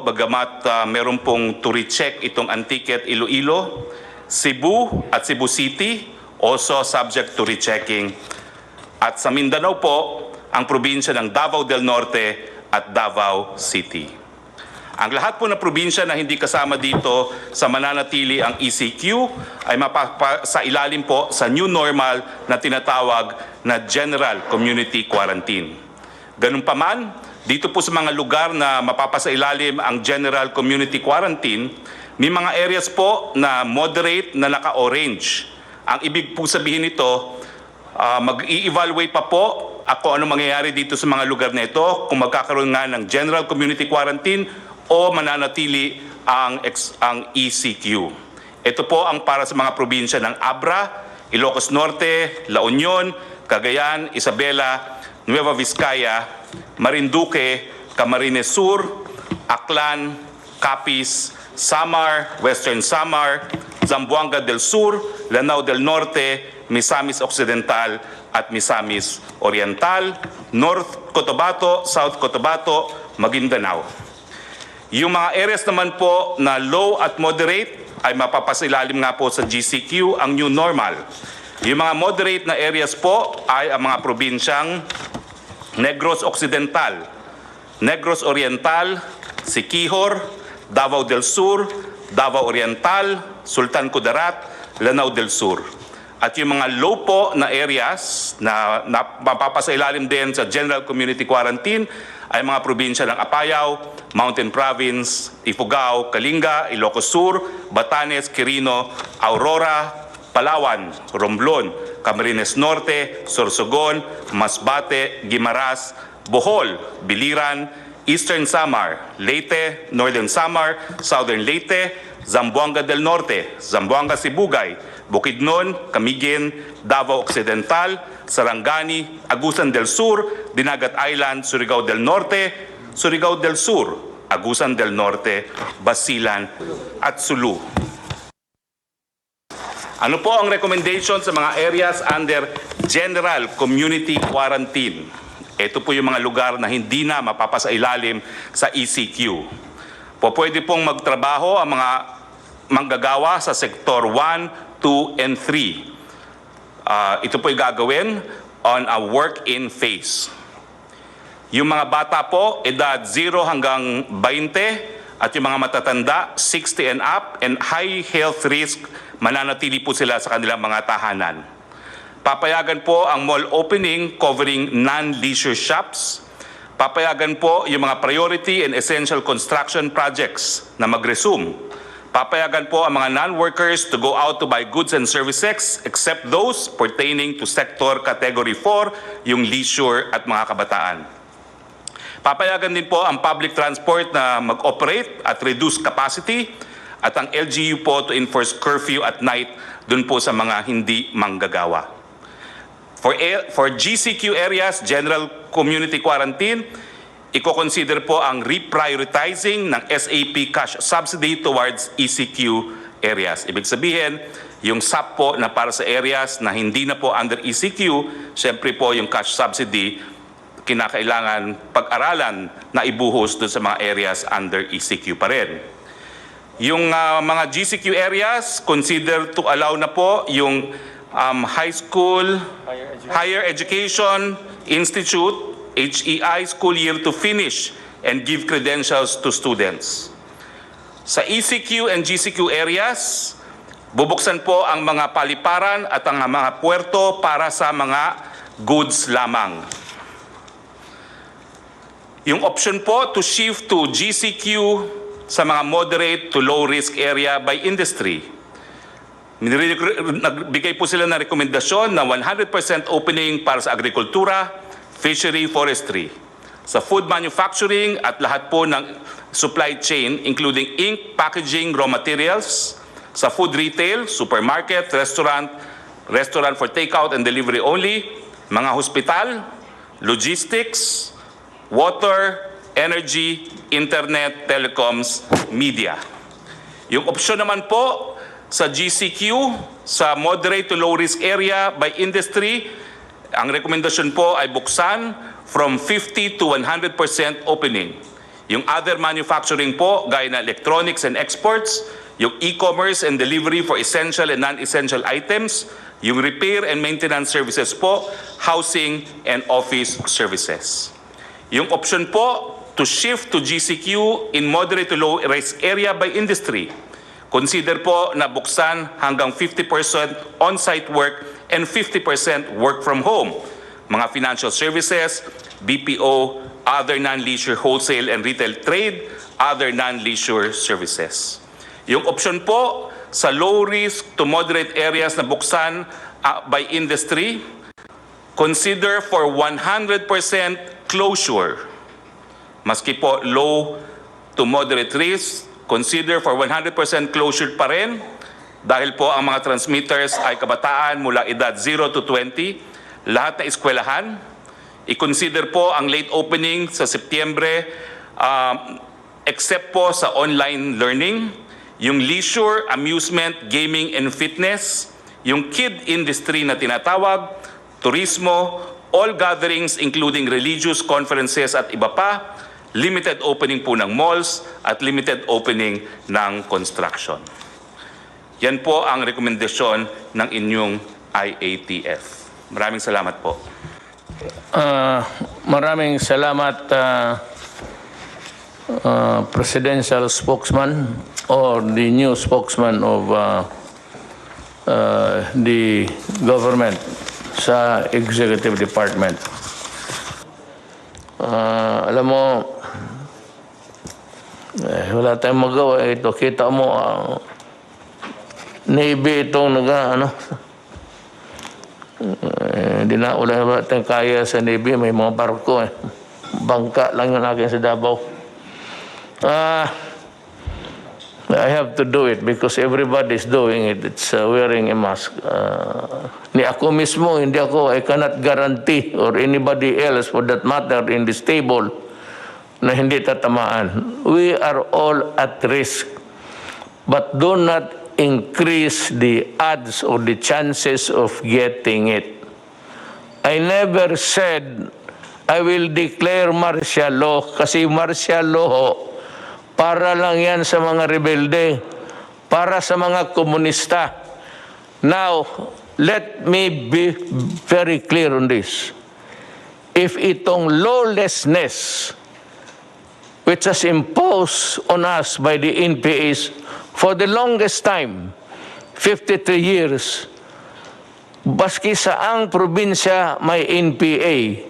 bagamat meron pong to recheck itong Antique Iloilo, Cebu at Cebu City also subject to rechecking. At sa Mindanao po, ang probinsya ng Davao del Norte at Davao City. Ang lahat po ng probinsya na hindi kasama dito sa mananatili ang ECQ ay sa ilalim po sa new normal na tinatawag na General Community Quarantine. Ganun pa man, dito po sa mga lugar na mapapasailalim ang General Community Quarantine, may mga areas po na moderate na naka-orange. Ang ibig po sabihin nito, mag-i-evaluate pa po ako ano mangyayari dito sa mga lugar na ito kung magkakaroon nga ng General Community Quarantine o mananatili ang ECQ. Ito po ang para sa mga probinsya ng Abra, Ilocos Norte, La Union, Cagayan, Isabela, Nueva Vizcaya, Marinduque, Camarines Sur, Aklan, Capiz, Samar, Western Samar, Zamboanga del Sur, Lanao del Norte, Misamis Occidental at Misamis Oriental, North Cotabato, South Cotabato, Maguindanao. Yung mga areas naman po na low at moderate ay mapapasilalim nga po sa GCQ, ang new normal. Yung mga moderate na areas po ay ang mga probinsyang Negros Occidental, Negros Oriental, Siquijor, Davao del Sur, Davao Oriental, Sultan Kudarat, Lanao del Sur. At yung mga low po na areas na mapapasailalim din sa General Community Quarantine ay mga probinsya ng Apayao, Mountain Province, Ifugao, Kalinga, Ilocos Sur, Batanes, Quirino, Aurora, Palawan, Romblon, Camarines Norte, Sorsogon, Masbate, Guimaras, Bohol, Biliran, Eastern Samar, Leyte, Northern Samar, Southern Leyte, Zamboanga del Norte, Zamboanga Sibugay, Bukidnon, Camiguin, Davao Occidental, Sarangani, Agusan del Sur, Dinagat Island, Surigao del Norte, Surigao del Sur, Agusan del Norte, Basilan at Sulu. Ano po ang recommendation sa mga areas under General Community Quarantine? Ito po yung mga lugar na hindi na mapapasailalim sa ECQ. Pwede pong magtrabaho ang mga manggagawa sa Sektor 1, 2, and 3. Ito po yung gagawin on a work-in phase. Yung mga bata po, edad 0 hanggang 20, at yung mga matatanda, 60 and up, and high health risk, mananatili po sila sa kanilang mga tahanan. Papayagan po ang mall opening covering non-leisure shops. Papayagan po yung mga priority and essential construction projects na mag-resume. Papayagan po ang mga non-workers to go out to buy goods and services except those pertaining to Sector Category 4, yung leisure at mga kabataan. Papayagan din po ang public transport na mag-operate at reduce capacity at ang LGU po to enforce curfew at night dun po sa mga hindi manggagawa. For GCQ areas, General Community Quarantine, i-consider po ang reprioritizing ng SAP cash subsidy towards ECQ areas. Ibig sabihin, yung SAP po na para sa areas na hindi na po under ECQ, syempre po yung cash subsidy, kinakailangan pag-aralan na ibuhos doon sa mga areas under ECQ pa rin. Yung mga GCQ areas, consider to allow na po yung high school, higher education institute, HEI school year to finish and give credentials to students. Sa ECQ and GCQ areas, bubuksan po ang mga paliparan at ang mga puerto para sa mga goods lamang. Yung option po to shift to GCQ sa mga moderate to low risk area by industry. Nagbigay po sila ng rekomendasyon na 100% opening para sa agrikultura, fishery, forestry, sa food manufacturing at lahat po ng supply chain including ink, packaging, raw materials, sa food retail, supermarket, restaurant for takeout and delivery only, mga hospital, logistics, water, energy, internet, telecoms, media. Yung opsyon naman po sa GCQ, sa moderate to low risk area by industry, ang rekomendasyon po ay buksan from 50 to 100% opening. Yung other manufacturing po, gaya na electronics and exports, yung e-commerce and delivery for essential and non-essential items, yung repair and maintenance services po, housing and office services. Yung option po, to shift to GCQ in moderate to low risk area by industry. Consider po na buksan hanggang 50% on-site work and 50% work from home. Mga financial services, BPO, other non-leisure wholesale and retail trade, other non-leisure services. Yung option po, sa low risk to moderate areas na buksan by industry, consider for 100% closure. Maski po low to moderate risk, consider for 100% closure pa rin dahil po ang mga transmitters ay kabataan mula edad 0 to 20, lahat na eskwelahan. I-consider po ang late opening sa Setyembre except po sa online learning, yung leisure, amusement, gaming, and fitness, yung kid industry na tinatawag, turismo, all gatherings including religious conferences at iba pa, limited opening po ng malls at limited opening ng construction. Yan po ang rekomendasyon ng inyong IATF. Maraming salamat po. Maraming salamat, Presidential Spokesman or the new spokesman of the government sa Executive Department. Alam mo, wala tayong magawa. Ito, kita mo, Navy itong hindi na wala tayong kaya sa Navy. May mga barko bangka lang yun akin sa Davao. I have to do it because everybody's doing it. It's wearing a mask. Ni ako mismo, hindi ako, I cannot guarantee or anybody else for that matter in this table na hindi tatamaan. We are all at risk. But do not increase the odds or the chances of getting it. I never said I will declare martial law kasi martial law para lang yan sa mga rebelde, para sa mga komunista. Now, let me be very clear on this. If itong lawlessness which was imposed on us by the NPAs for the longest time, 53 years, baski saang probinsya may NPA,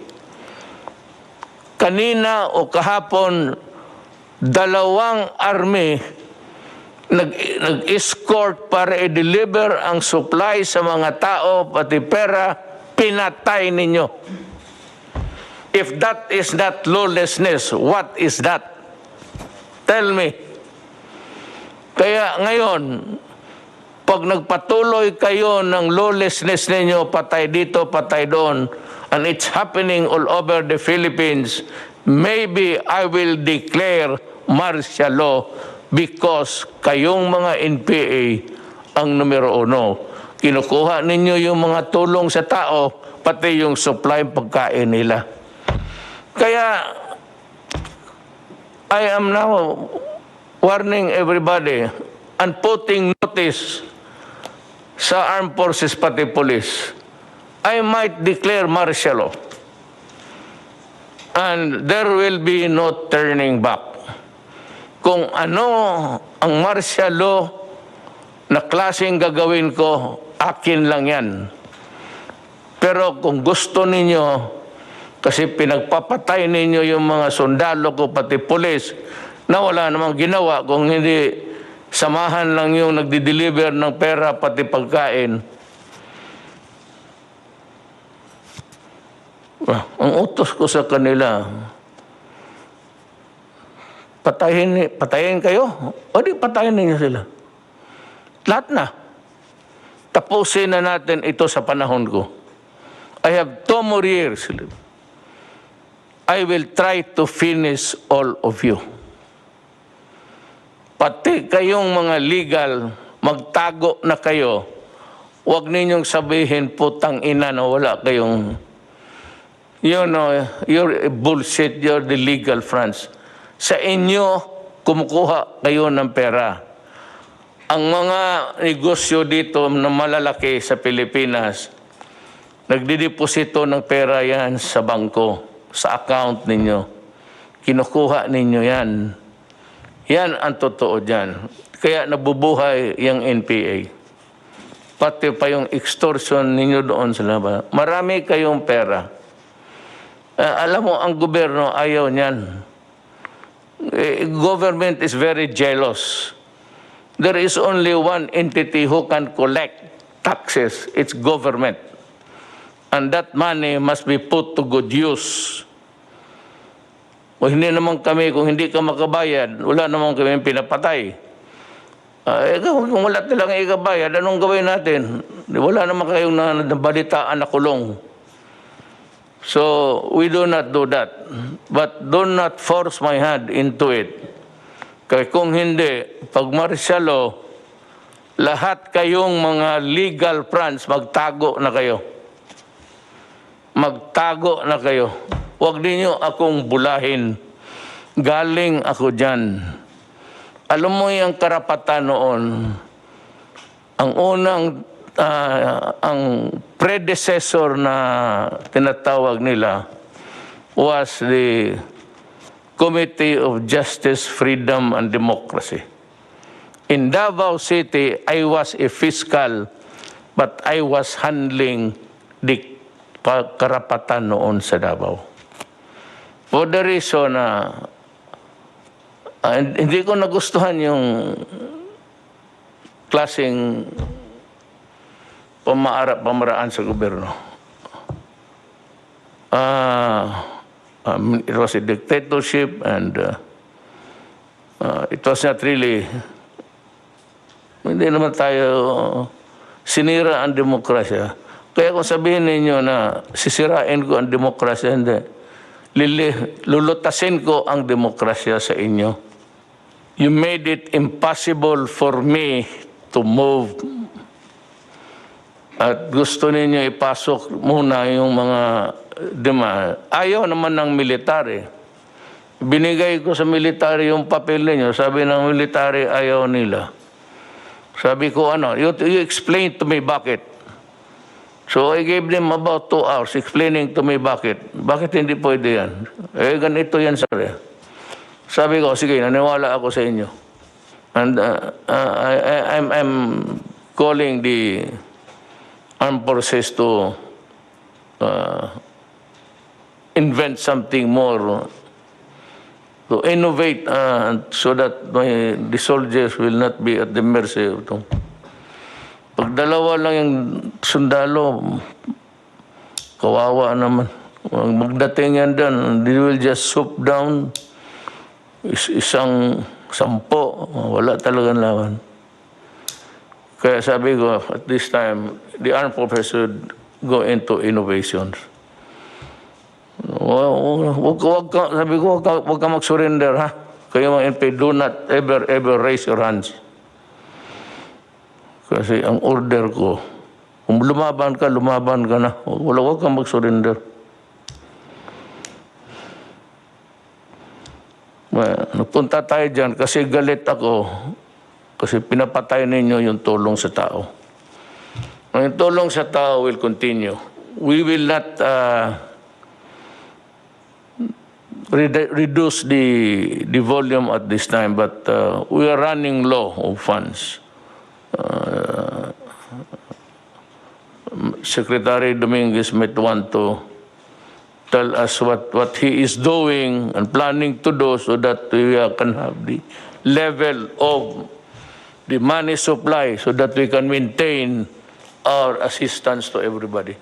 kanina o kahapon, dalawang army nag-escort para i-deliver ang supply sa mga tao, pati pera, pinatay ninyo. If that is not lawlessness, what is that? Tell me. Kaya ngayon, pag nagpatuloy kayo ng lawlessness ninyo, patay dito, patay doon, and it's happening all over the Philippines, maybe I will declare martial law because kayong mga NPA ang numero 1. Kinukuha ninyo yung mga tulong sa tao, pati yung supply pagkain nila. Kaya, I am now warning everybody and putting notice sa armed forces pati police. I might declare martial law. And there will be no turning back. Kung ano ang martial law na klaseng gagawin ko, akin lang yan. Pero kung gusto ninyo, kasi pinagpapatay ninyo yung mga sundalo ko, pati pulis, na wala namang ginawa, kung hindi samahan lang yung nagdi-deliver ng pera, pati pagkain. Ang utos ko sa kanila, patayin kayo? O di patayin ninyo sila. Lahat na. Tapusin na natin ito sa panahon ko. I have 2 more years. I will try to finish all of you. Pati kayong mga legal, magtago na kayo. Huwag ninyong sabihin, putang ina na wala kayong, you know, you're bullshit, you're the legal France. Sa inyo, kumukuha kayo ng pera. Ang mga negosyo dito na malalaki sa Pilipinas, nagdideposito ng pera yan sa bangko, sa account ninyo. Kinukuha ninyo yan. Yan ang totoo dyan. Kaya nabubuhay yung NPA. Pati pa yung extortion ninyo doon sa labas. Marami kayong pera. Alam mo, ang gobyerno ayaw niyan. Government is very jealous. There is only one entity who can collect taxes. It's government. And that money must be put to good use. O hindi naman kami, kung hindi ka makabayad, wala naman kami pinapatay. Kung wala talang ikabayad, anong gawin natin? Wala naman kayong nabalitaan na kulong. So, we do not do that. But do not force my hand into it. Kaya kung hindi, pag martial law, lahat kayong mga legal fronts, magtago na kayo. Magtago na kayo. Huwag ninyo akong bulahin. Galing ako dyan. Alam mo yung karapatan noon, ang unang, ang predecessor na tinatawag nila was the Committee of Justice, Freedom, and Democracy. In Davao City, I was a fiscal, but I was handling the karapatan noon sa Davao. For the reason na hindi ko nagustuhan yung klaseng pamaraan sa gobyerno. It was a dictatorship and it was not really, hindi naman tayo sinira ang demokrasya. Kaya kung sabihin ninyo na sisirain ko ang demokrasya, hindi. Lulutasin ko ang demokrasya sa inyo. You made it impossible for me to move. At gusto ninyo ipasok muna yung mga ayaw naman ng military. Binigay ko sa military yung papel ninyo. Sabi ng military, ayaw nila. Sabi ko, you explain to me bakit. So I gave them about 2 hours explaining to me bakit. Bakit hindi pwede yan? Ganito yan, sir. Sabi ko, sige, naniwala ako sa inyo. And I'm calling the armed forces to invent something more, to innovate so that the soldiers will not be at the mercy of them. Pag dalawa lang yung sundalo, kawawa naman. Magdating yan doon, they will just swoop down. Isang 10, wala talagang laban. Kaya sabi ko, at this time, the armed forces should go into innovations. Sabi ko, huwag ka mag-surrender, ha? Kayo mga NP, do not ever raise your hands. Kasi ang order ko, kung lumaban ka na. Huwag kang mag-surrender. Napunta tayo dyan kasi galit ako. Kasi pinapatay ninyo yung tulong sa tao. Yung tulong sa tao will continue. We will not reduce the volume at this time, but we are running low of funds. Secretary Dominguez might want to tell us what he is doing and planning to do so that we can have the level of the money supply so that we can maintain our assistance to everybody.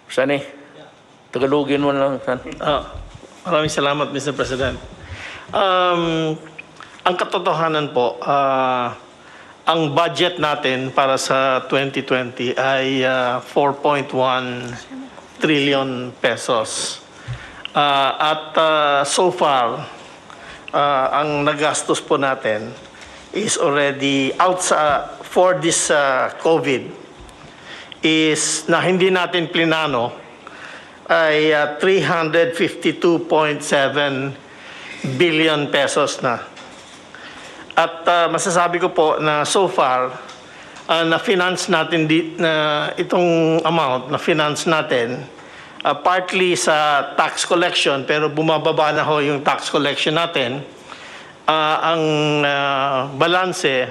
Sani? Tagalogin mo lang, Sani. Maraming salamat, Mr. President. Ang katotohanan po, ang budget natin para sa 2020 ay 4.1 trillion pesos. At so far, ang nagastos po natin is already for this COVID is na hindi natin plinano ay 352.7 billion pesos na. At masasabi ko po na so far, na-finance natin na itong amount, na-finance natin partly sa tax collection, pero bumababa na ho yung tax collection natin. Ang balanse,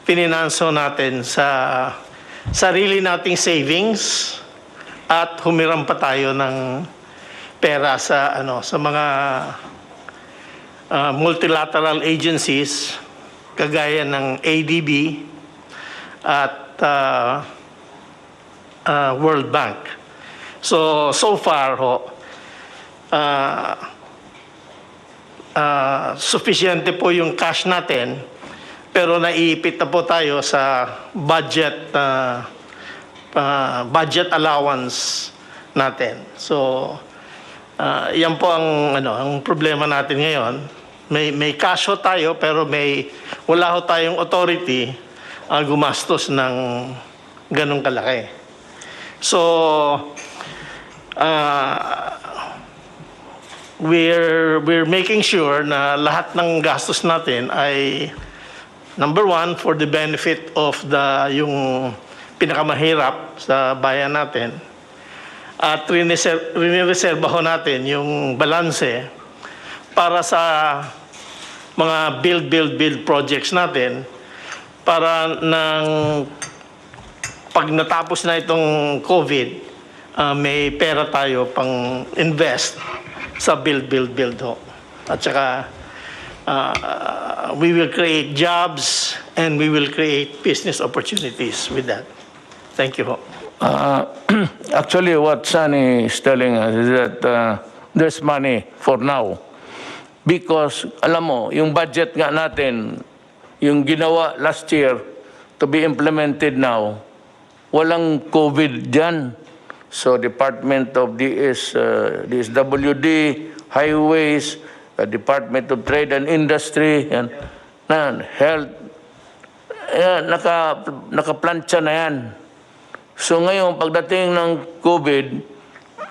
pininanso natin sa sarili nating savings at humiram pa tayo ng pera sa sa mga multilateral agencies kagaya ng ADB at World Bank. So far ho, sufficiente po yung cash natin, pero naiipit na po tayo sa budget budget allowance natin. So yan po ang problema natin ngayon. May cash ho tayo, pero wala ho tayong authority gumastos ng ganong kalaki. So we're making sure na lahat ng gastos natin ay number one, for the benefit of yung pinakamahirap sa bayan natin. At rinireserbaho natin yung balanse para sa mga build projects natin, para pag natapos na itong COVID, may pera tayo pang invest sa build ho. At saka we will create jobs and we will create business opportunities with that. Thank you ho. Actually, what Sunny is telling us is that there's money for now. Because, alam mo, yung budget nga natin, yung ginawa last year to be implemented now, walang COVID dyan. So, Department of DSWD, Highways, Department of Trade and Industry, yan, Health, yan, nakaplantsa na yan. So, ngayon, pagdating ng COVID,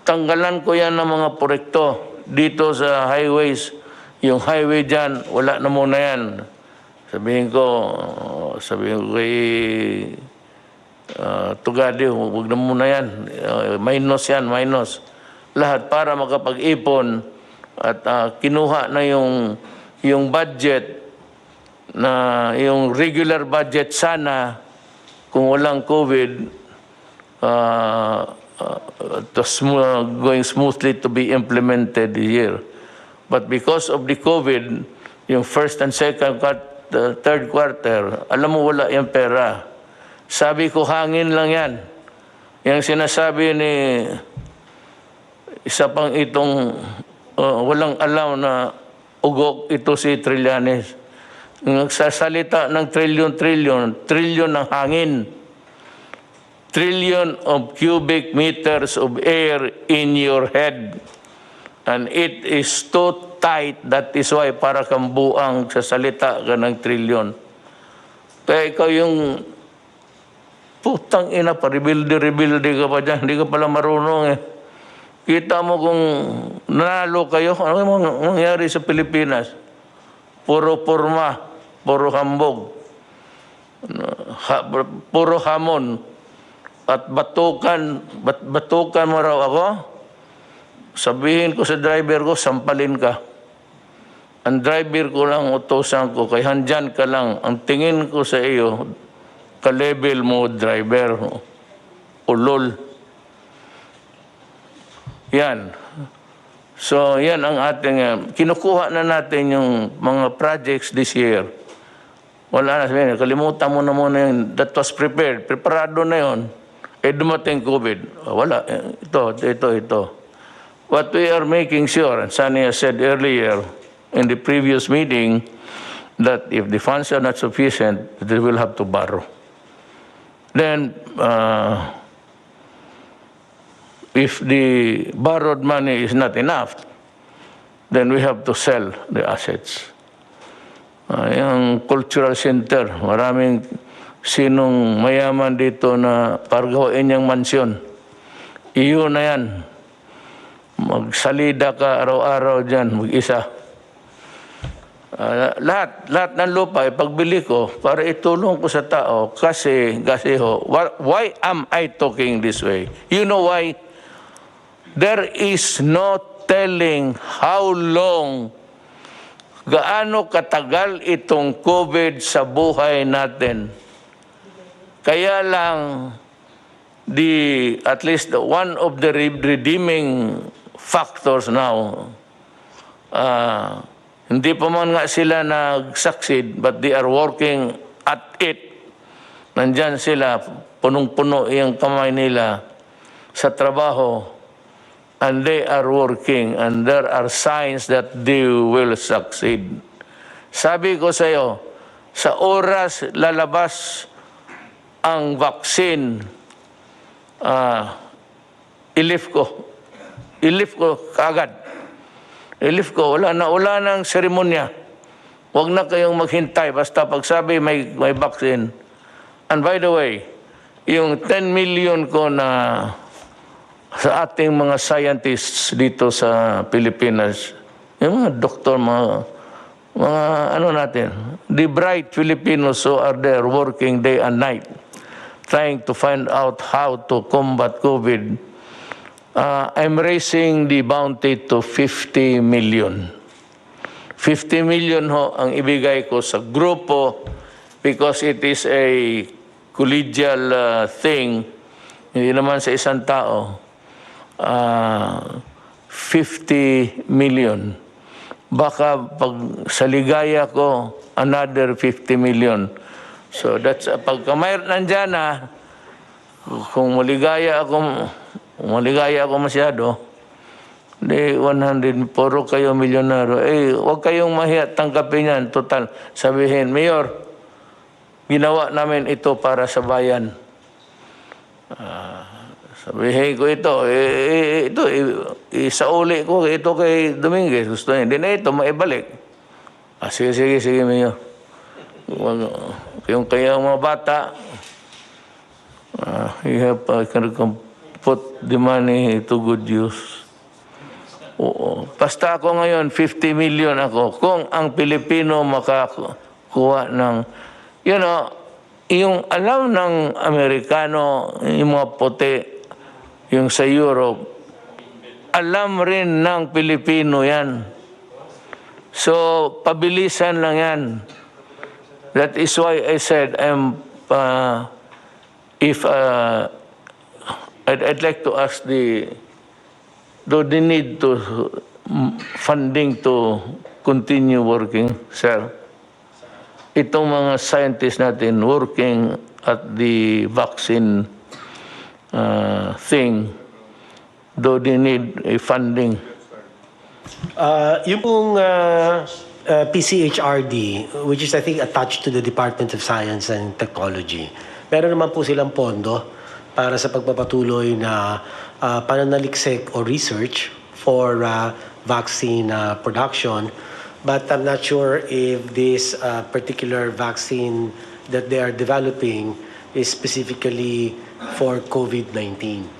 tanggalan ko yan ng mga proyekto dito sa highways. Yung highway dyan, wala na muna yan. Sabihin ko kay Tugadi, huwag na muna yan. Minus yan. Lahat para makapag-ipon at kinuha na yung budget, na yung regular budget sana, kung walang COVID, going smoothly to be implemented this year. But because of the COVID, yung first and second, third quarter, alam mo wala yung pera. Sabi ko, hangin lang yan. Yung sinasabi ni isa pang itong walang alam na ugok ito si Trillanes. Nagsasalita ng trillion ng hangin. Trillion of cubic meters of air in your head. And it is too tight. That is why para kang buang sa salita ka ng trillion. Kaya ikaw yung putang ina pa, rebuilde ka pa dyan. Hindi ka pala marunong eh. Kita mo kung nanalo kayo, ano yung nangyari sa Pilipinas? Puro porma, puro hambog, puro hamon, at batukan mo raw ako. Sabihin ko sa driver ko, sampalin ka. Ang driver ko lang, utosan ko, kay handyan ka lang. Ang tingin ko sa iyo, ka-level mo, driver. Ulol. Yan. So, yan ang ating, kinukuha na natin yung mga projects this year. Wala na sabihin, kalimutan mo na muna yung that was prepared. Preparado na yun. Eh, dumating COVID. Wala. Ito. What we are making sure, and Sunny has said earlier in the previous meeting, that if the funds are not sufficient, they will have to borrow. Then, if the borrowed money is not enough, then we have to sell the assets. Yung cultural center, maraming sinong mayaman dito na pargawain niyang mansyon. Iyo na yan. magsalida ka araw-araw dyan, mag-isa. Lahat ng lupa, ipagbili ko para itulong ko sa tao kasi why am I talking this way? You know why? There is no telling how long, gaano katagal itong COVID sa buhay natin. Kaya lang, at least one of the redeeming factors now, hindi pa man nga sila nag-succeed, but they are working at it. Nandyan sila, punong-puno yung kamay nila sa trabaho, and they are working, and there are signs that they will succeed. Sabi ko sa iyo, sa oras lalabas ang vaccine, i-lift ko kaagad. I-lift ko, wala nang seremonya. Huwag na kayong maghintay, basta pagsabi may vaccine. And by the way, yung 10 million ko na sa ating mga scientists dito sa Pilipinas, yung mga doktor, mga ano natin, the bright Filipinos who are there working day and night, trying to find out how to combat COVID, I'm raising the bounty to 50 million. 50 million ho ang ibigay ko sa grupo because it is a collegial thing, hindi naman sa isang tao. 50 million. Baka pag sa ligaya ko, another 50 million. So that's, pagka may nandyan kung maligaya ako masyado, di 100, puro kayo milyonaryo. Huwag kayong mahiya, tanggapin yan. Total, sabihin, Mayor, ginawa namin ito para sa bayan. Sabihin ko ito, isauli ko ito kay Dominguez. Gusto niya, hindi na ito, maibalik. Sige, Mayor. Yung kayang mga bata, you have put the money to good use. Oo. Basta ako ngayon, 50 million ako. Kung ang Pilipino makakuha ng, yung alam ng Amerikano, yung mga puti, yung sa Europe, alam rin ng Pilipino yan. So, pabilisan lang yan. That is why I said, I'd like to ask do they need to funding to continue working, sir? Itong mga scientists natin working at the vaccine thing, do they need a funding? Yung pong PCHRD, which is I think attached to the Department of Science and Technology, meron naman po silang pondo para sa pagpapatuloy na pananaliksik o research for vaccine production. But I'm not sure if this particular vaccine that they are developing is specifically for COVID-19.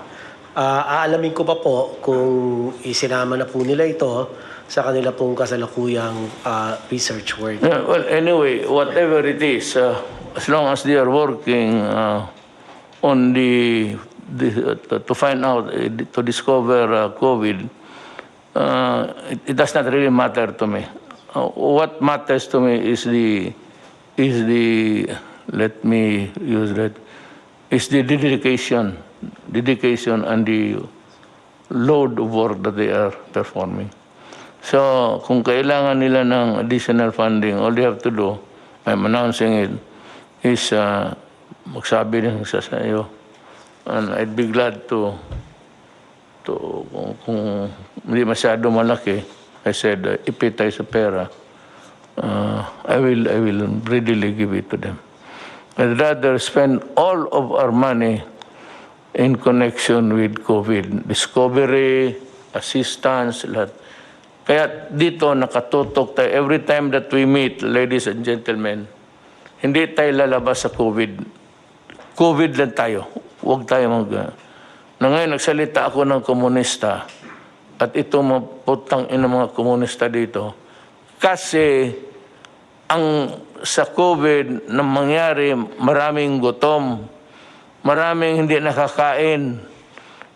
Aalamin ko pa po kung isinama na po nila ito sa kanila pong kasalukuyang research work. Well, anyway, whatever it is, as long as they are working on to find out, to discover COVID, it does not really matter to me. What matters to me is the let me use that, is the dedication and the load of work that they are performing. So, kung kailangan nila ng additional funding, all they have to do, I'm announcing it, is magsabi rin sa iyo. And I'd be glad to kung hindi masyado malaki, I said, ipitay sa pera, I will readily give it to them. I'd rather spend all of our money in connection with COVID. Discovery, assistance, lahat. Kaya dito nakatutok tayo. Every time that we meet, ladies and gentlemen, hindi tayo lalabas sa COVID. COVID lang tayo. Huwag tayo na ngayon, nagsalita ako ng komunista. at ito mga putang ina mga komunista dito. Kasi ang sa COVID na mangyari, maraming gutom, maraming hindi nakakain,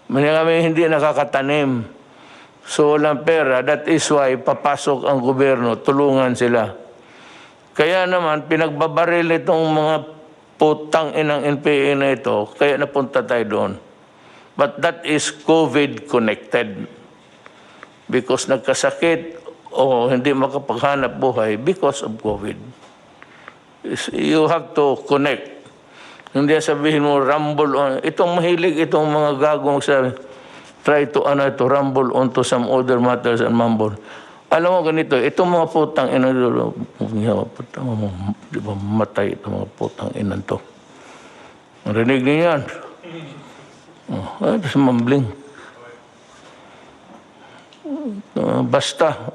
maraming hindi nakakatanim. So walang pera. That is why papasok ang gobyerno, tulungan sila. Kaya naman, pinagbabaril itong mga putang inang NPA na ito, kaya napunta tayo doon. But that is COVID connected. Because nagkasakit o hindi makapaghanap buhay because of COVID. You have to connect. Hindi sabihin mo, rumble on. Itong mahilig, itong mga gagong sabi, try to rumble onto some other matters and mumble. Alam mo ganito, itong mga putang ina, di ba matay itong mga putang ina to. Marinig niyo yan. Tapos mambling. Basta,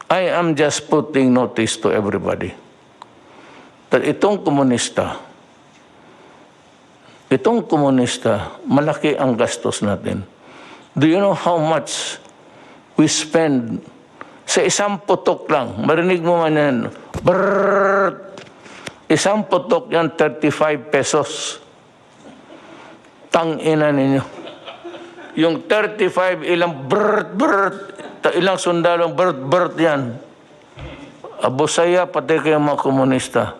I am just putting notice to everybody that itong komunista, malaki ang gastos natin. Do you know how much we spend sa isang putok lang? Marinig mo man yan. Brrrr! Isang putok yan, 35 pesos. Tang-ina ninyo. Yung 35, ilang ilang sundalong yan. Abusaya, pati kayo mga komunista.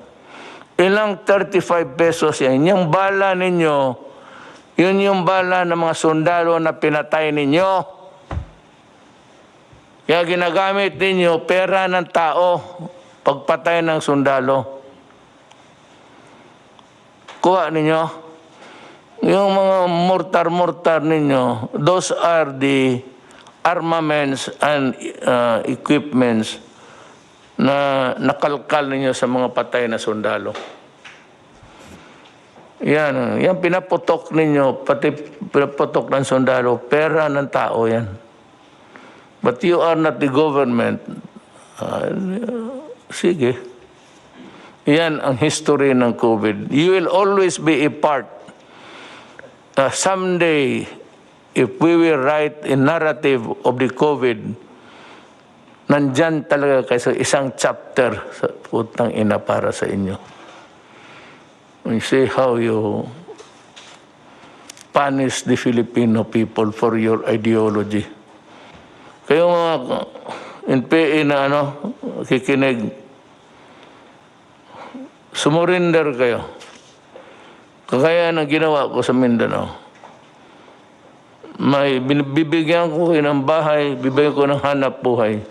Ilang 35 pesos yan. Yung bala ninyo, yun yung bala ng mga sundalo na pinatay ninyo. Kaya ginagamit ninyo pera ng tao pagpatay ng sundalo. Kuha ninyo. Yung mga mortar ninyo, those are the armaments and equipments na nakalkal ninyo sa mga patay na sundalo. Yan pinaputok ninyo, pati pinaputok ng sundalo, pera ng tao yan. But you are not the government. Sige. Yan ang history ng COVID. You will always be a part. Someday, if we will write a narrative of the COVID, nandyan talaga kayo sa isang chapter sa putang ina para sa inyo. You see how you punish the Filipino people for your ideology. Kayo mga NPA na kikinig, sumurinder kayo. Kagaya ng ginawa ko sa Mindanao. Bibigyan ko kayo ng bahay, bibigyan ko ng hanap buhay.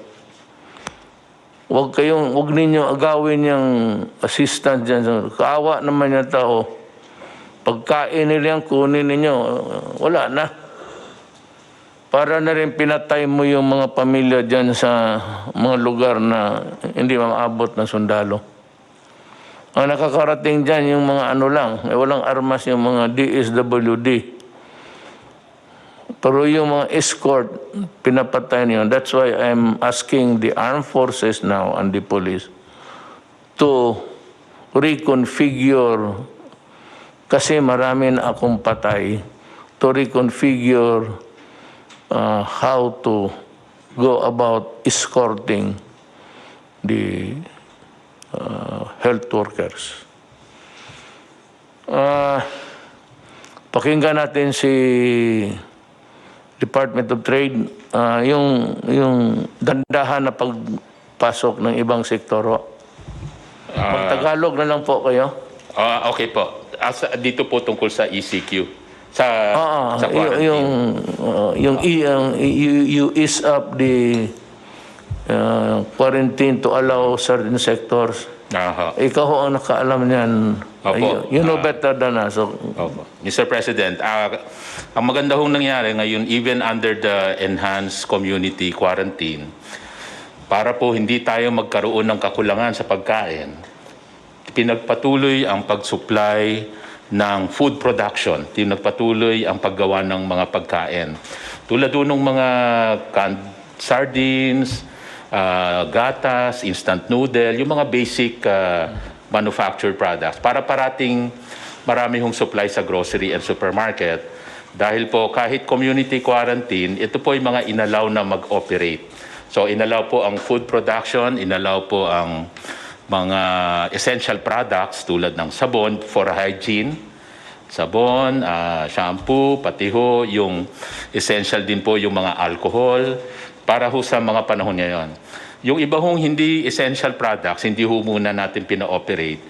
Huwag ninyo agawin yung assistant dyan. Kaawa naman yung tao. Pagkain nila yan, kunin ninyo. Wala na. Para na rin pinatay mo yung mga pamilya dyan sa mga lugar na hindi maabot ng sundalo. Ang nakakarating dyan yung mga walang armas yung mga DSWD. Pero yung mga escort, pinapatay niyo. That's why I'm asking the armed forces now and the police to reconfigure, kasi marami na akong patay, to reconfigure how to go about escorting the health workers. Pakinggan natin si Department of Trade, yung dandahan na pagpasok ng ibang sektoro. Tagalog na lang po kayo. Okay po. Dito po tungkol sa ECQ. Sa you ease up the quarantine to allow certain sectors. Ikaw ho ang nakaalam niyan. You know better than us. Opo. Mr. President, ang maganda hong nangyari ngayon, even under the enhanced community quarantine, para po hindi tayo magkaroon ng kakulangan sa pagkain, pinagpatuloy ang pag-supply ng food production, pinagpatuloy ang paggawa ng mga pagkain. Tulad ng mga canned sardines, gatas, instant noodle, yung mga basic manufactured products para parating marami hong supply sa grocery and supermarket. Dahil po kahit community quarantine, ito po yung mga inalaw na mag-operate. So inalaw po ang food production, inalaw po ang mga essential products tulad ng sabon for hygiene, sabon, shampoo, pati ho yung essential din po yung mga alcohol para ho sa mga panahon ngayon. Yung iba hong hindi essential products, hindi ho muna natin pina-operate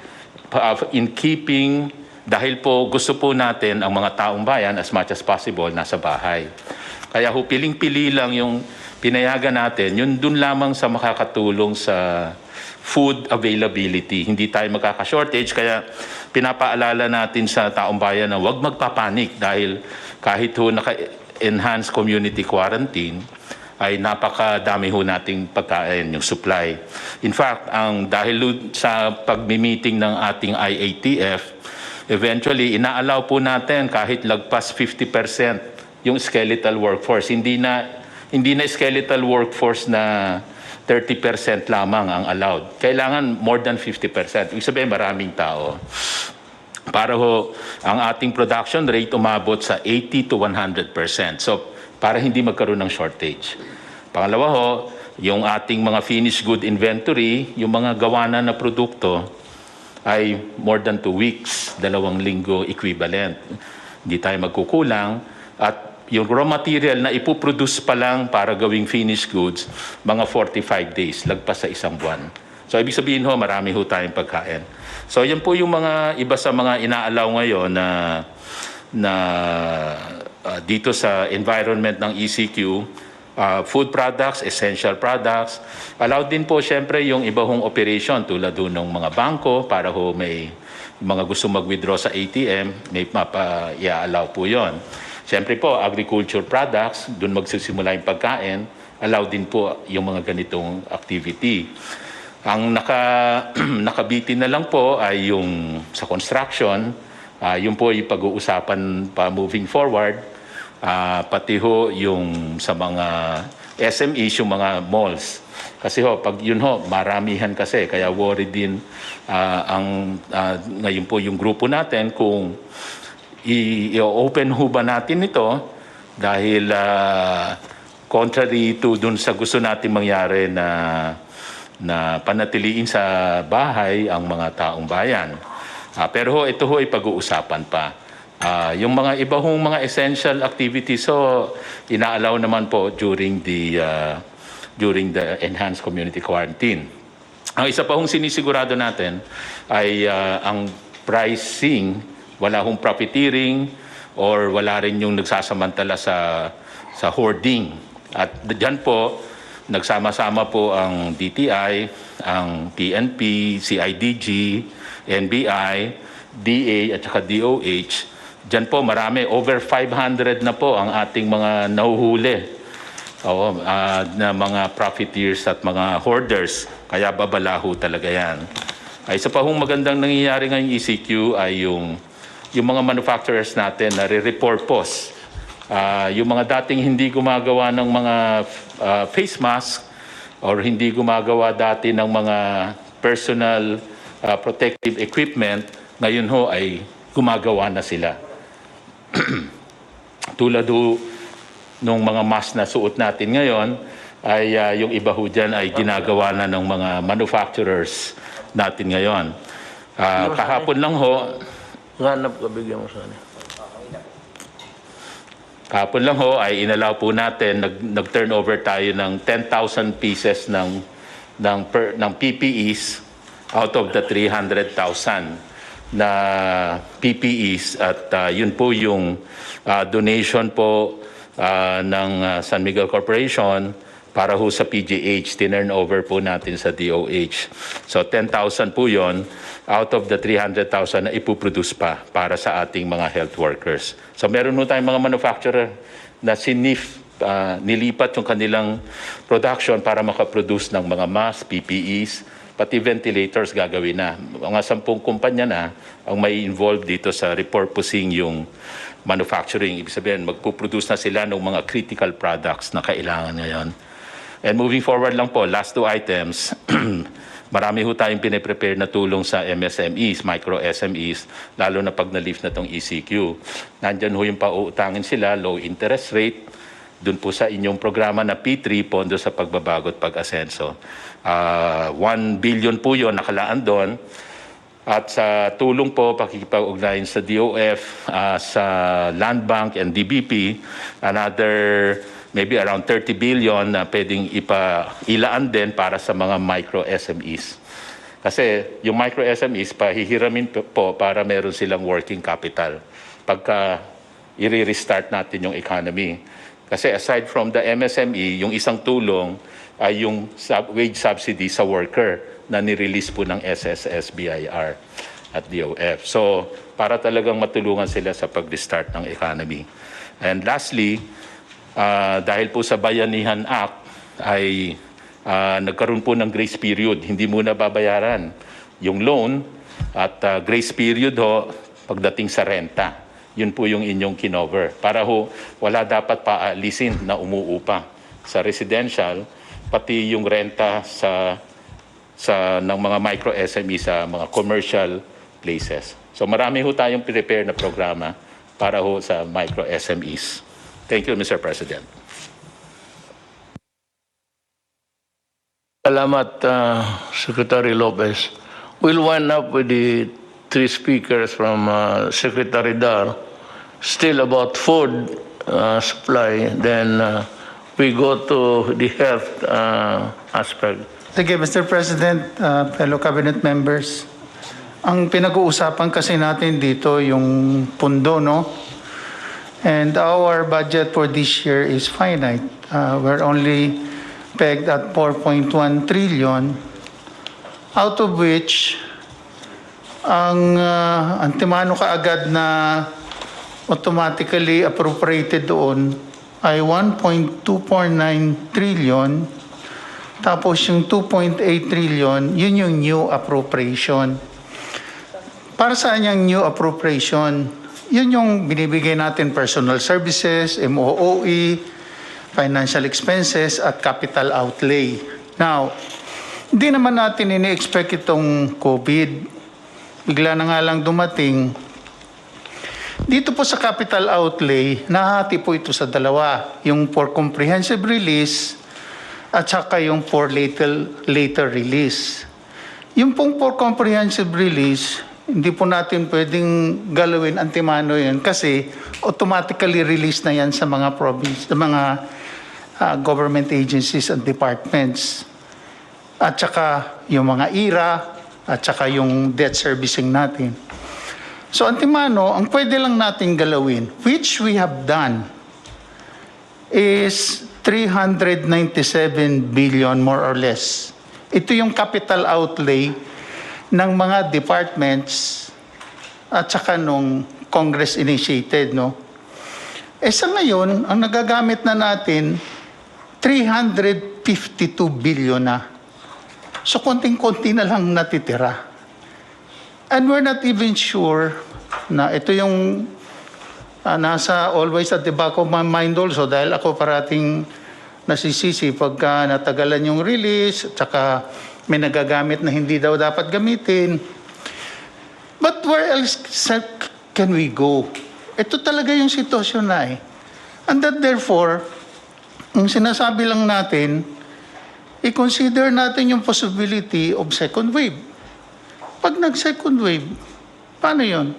in keeping dahil po gusto po natin ang mga taong bayan as much as possible nasa bahay. Kaya ho piling-pili lang yung pinayagan natin, yun dun lamang sa makakatulong sa food availability. Hindi tayo magkaka-shortage kaya pinapaalala natin sa taong bayan na huwag magpapanik dahil kahit ho naka-enhanced community quarantine ay napakadami ho nating pagkain, yung supply. In fact, dahil sa pagmi-meeting ng ating IATF, eventually, inaalaw po natin kahit lagpas 50% yung skeletal workforce. Hindi na skeletal workforce na 30% lamang ang allowed. Kailangan more than 50%. Ibig sabihin, maraming tao. Para ho, ang ating production rate umabot sa 80 to 100%. So, para hindi magkaroon ng shortage. Pangalawa ho, yung ating mga finished good inventory, yung mga gawa na produkto, ay more than 2 weeks, 2 linggo equivalent. Hindi tayo magkukulang. At yung raw material na ipoproduce pa lang para gawing finished goods, mga 45 days, lagpas sa 1 buwan. So, ibig sabihin ho, marami ho tayong pagkain. So, yan po yung mga iba sa mga inaalaw ngayon na dito sa environment ng ECQ, food products, essential products. Allowed din po siyempre yung iba hong operation tulad doon ng mga bangko para ho may mga gusto mag-withdraw sa ATM, may mapa-i-allow po yon. Siyempre po, agriculture products, doon magsisimula yung pagkain, allowed din po yung mga ganitong activity. Ang nakabitin na lang po ay yung sa construction, yun po yung pag-uusapan pa moving forward. Pati ho yung sa mga SMEs, yung mga malls. Kasi ho, pag yun ho, maramihan kasi. Kaya worried din ngayon po yung grupo natin kung i-open ho ba natin ito dahil contrary to dun sa gusto natin mangyari na panatiliin sa bahay ang mga taong bayan. Pero ho, ito ho ay pag-uusapan pa. Yung mga iba hong mga essential activities, so inaalaw naman po during the enhanced community quarantine. Ang isa pa hong sinisigurado natin ay ang pricing, wala hong profiteering or wala rin yung nagsasamantala sa hoarding. At dyan po, nagsama-sama po ang DTI, ang PNP, CIDG, NBI, DA at saka DOH. Diyan po marami, over 500 na po ang ating mga nahuhuli na mga profiteers at mga hoarders. Kaya babalaho talaga yan. Isa pa hong magandang nangyayari ngayong ECQ ay yung mga manufacturers natin na re-repurpose. Yung mga dating hindi gumagawa ng mga face mask or hindi gumagawa dati ng mga personal protective equipment, ngayon ho ay gumagawa na sila. Tulad ho nung mga mask na suot natin ngayon ay yung iba ho dyan ay ginagawa na ng mga manufacturers natin ngayon. Kahapon lang ho, Hanap ka, bigyan mo sana. kahapon lang ho ay inalaw po natin, nag-turnover tayo ng 10,000 pieces ng PPEs out of the 300,000 na PPEs at yun po yung donation po ng San Miguel Corporation para ho sa PGH, tinurn over po natin sa DOH. So 10,000 po yun out of the 300,000 na ipuproduce pa para sa ating mga health workers. So meron ho tayong mga manufacturer na nilipat yung kanilang production para makaproduce ng mga mask, PPEs, pati ventilators gagawin na. Mga 10 kumpanya na ang may involved dito sa repurposing yung manufacturing. Ibig sabihin, magpuproduce na sila ng mga critical products na kailangan ngayon. And moving forward lang po, last 2 items, Marami ho tayong piniprepare na tulong sa MSMEs, micro SMEs, lalo na pag na-lift na itong ECQ. Nandyan ho yung pauutangin sila, low interest rate, dun po sa inyong programa na P3, Pondo sa Pagbabago at Pag-asenso. 1 billion po yun, nakalaan doon. At sa tulong po, pakikipag-ugnayan sa DOF, sa Land Bank and DBP, another maybe around 30 billion na pwedeng ilaan din para sa mga micro SMEs. Kasi yung micro SMEs, pahihiramin po para meron silang working capital pagka i-restart natin yung economy. Kasi aside from the MSME, yung isang tulong ay yung wage subsidy sa worker na nirelease po ng SSS, BIR at DOF. So, para talagang matulungan sila sa pag-restart ng economy. And lastly, dahil po sa Bayanihan Act ay nagkaroon po ng grace period. Hindi muna babayaran yung loan at grace period ho pagdating sa renta. Yun po yung inyong kinover. Para ho wala dapat paalisin na umuupa sa residential, pati yung renta ng mga micro SME sa mga commercial places. So marami ho tayong prepare na programa para ho sa micro SMEs. Thank you, Mr. President. Salamat, Secretary Lopez. We'll wind up with the three speakers from Secretary Dar. Still about food supply, then we go to the health aspect. Sige, Mr. President, fellow cabinet members. Ang pinag-uusapan kasi natin dito yung pundo, no? And our budget for this year is finite. We're only pegged at 4.1 trillion, out of which ang antimano kaagad na automatically appropriated doon ay 1.249 trillion. Tapos yung 2.8 trillion, yun yung new appropriation. Para saan yung new appropriation? Yun yung binibigay natin personal services, MOOE, financial expenses, at capital outlay. Now, hindi naman natin ini-expect itong COVID. Bigla na nga lang dumating. Dito po sa capital outlay, nahati po ito sa dalawa. Yung for comprehensive release at saka yung for later release. Yung pong for comprehensive release, hindi po natin pwedeng galawin antimano yan kasi automatically release na yan sa mga province, sa mga government agencies and departments. At saka yung mga IRA at saka yung debt servicing natin. So antimano, ang pwede lang natin galawin, which we have done, is 397 billion more or less. Ito yung capital outlay ng mga departments at saka nung Congress initiated, no? Sa ngayon, ang nagagamit na natin, 352 billion na. So, konting-konti na lang natitira. And we're not even sure na ito yung nasa always at the back of my mind also dahil ako parating nasisisi pagka natagalan yung release at saka may nagagamit na hindi daw dapat gamitin. But where else can we go? Ito talaga yung sitwasyon na eh. And that therefore, ang sinasabi lang natin, i-consider natin yung possibility of second wave. Pag nag-second wave, paano yun?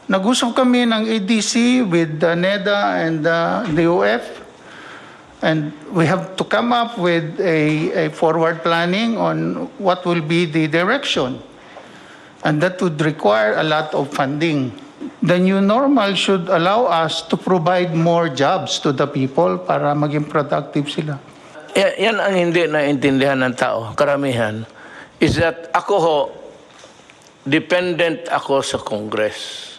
Nag-usap kami ng ADC with NEDA and DOF. And we have to come up with a forward planning on what will be the direction. And that would require a lot of funding. The new normal should allow us to provide more jobs to the people para maging productive sila. Yan ang hindi naintindihan ng tao, karamihan, is that ako ho, dependent ako sa Congress.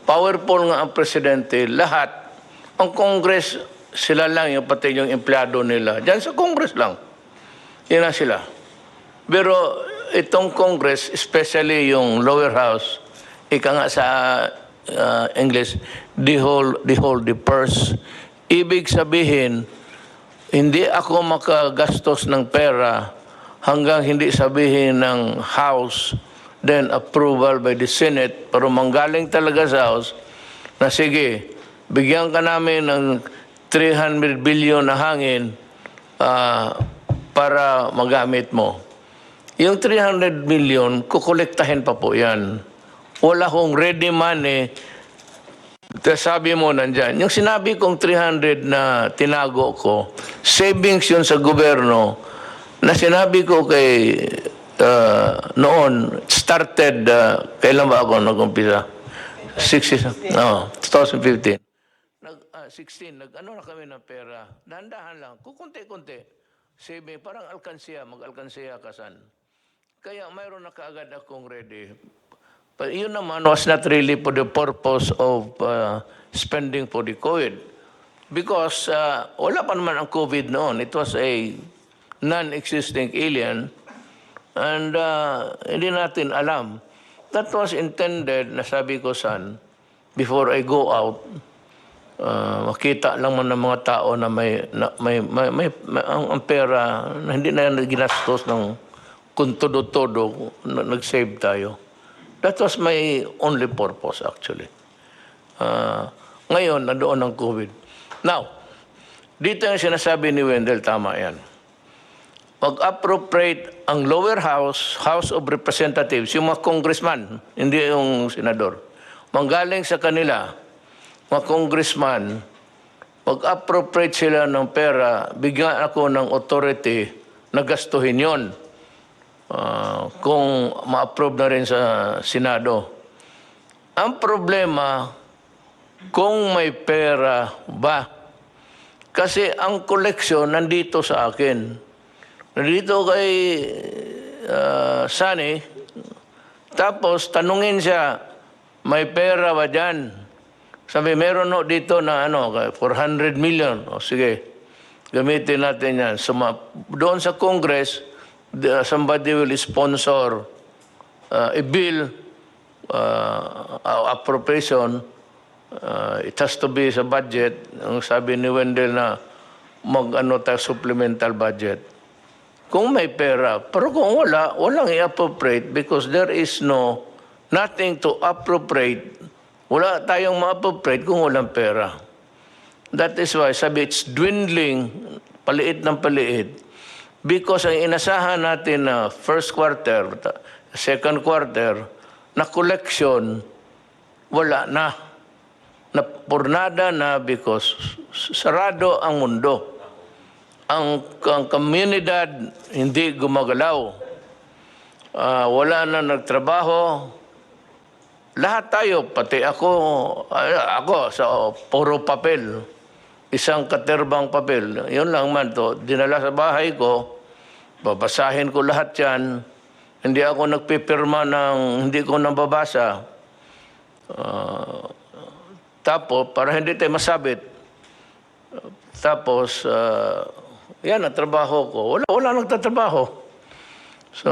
Powerful nga ang presidente, lahat. Ang Congress, sila lang yung pati yung empleyado nila. Diyan sa Congress lang. Yan na sila. Pero itong Congress, especially yung lower house, ika nga sa English, the purse. Ibig sabihin, hindi ako makagastos ng pera hanggang hindi sabihin ng House, then approval by the Senate, pero manggaling talaga sa House, na sige, bigyan ka namin ng 300 billion na hangin para magamit mo. Yung 300 million, kukolektahin pa po yan. Wala kong ready money. Sabi mo nandyan. Yung sinabi kong 300 na tinago ko, savings yun sa gobyerno, na sinabi ko kay noon, started, kailan ba ako nag-umpisa? 2015. 16, nag-ano na kami ng pera. Dahan-dahan lang, kukunti-kunti. Saving, parang alkansiya, mag-alkansiya kasan. Kaya mayroon na kaagad akong ready. But yun naman was not really for the purpose of spending for the COVID. Because wala pa naman ang COVID noon. It was a non-existing alien. And hindi natin alam. That was intended, nasabi ko san, before I go out, makita lang man ng mga tao na ang pera na hindi na ginastos ng kung todo-todo, nag-save tayo. That was my only purpose actually. Ngayon, nandoon ang COVID. Now, dito yung sinasabi ni Wendell, tama yan. Mag-appropriate ang lower house, House of Representatives, yung mga congressman, hindi yung senador. Manggaling sa kanila, mga congressman, mag-appropriate sila ng pera, bigyan ako ng authority na gastuhin yon. Kung ma-approve na rin sa Senado. Ang problema, kung may pera ba? Kasi ang koleksyon nandito sa akin. Nandito kay Sunny. Tapos tanungin siya, may pera ba dyan? Sabi, meron no dito na 400 million. O sige, gamitin natin yan. So, doon sa Congress, somebody will sponsor a bill, appropriation. It has to be sa budget. Ang sabi ni Wendell na tayo supplemental budget. Kung may pera, pero kung walang i-appropriate because there is nothing to appropriate. Wala tayong ma-appropriate kung walang pera. That is why sabi it's dwindling, paliit ng paliit. Because ang inasahan natin na first quarter, second quarter, na collection, wala na. Napurnada na because sarado ang mundo. Ang komunidad hindi gumagalaw. Wala na nagtrabaho. Lahat tayo, pati ako sa puro papel. Isang katerbang papel. Yun lang man to. Dinala sa bahay ko. Babasahin ko lahat yan. Hindi ako nagpipirma ng hindi ko nababasa. Tapos, para hindi tayo masabit. Tapos, yan ang trabaho ko. Wala nagtatrabaho. So,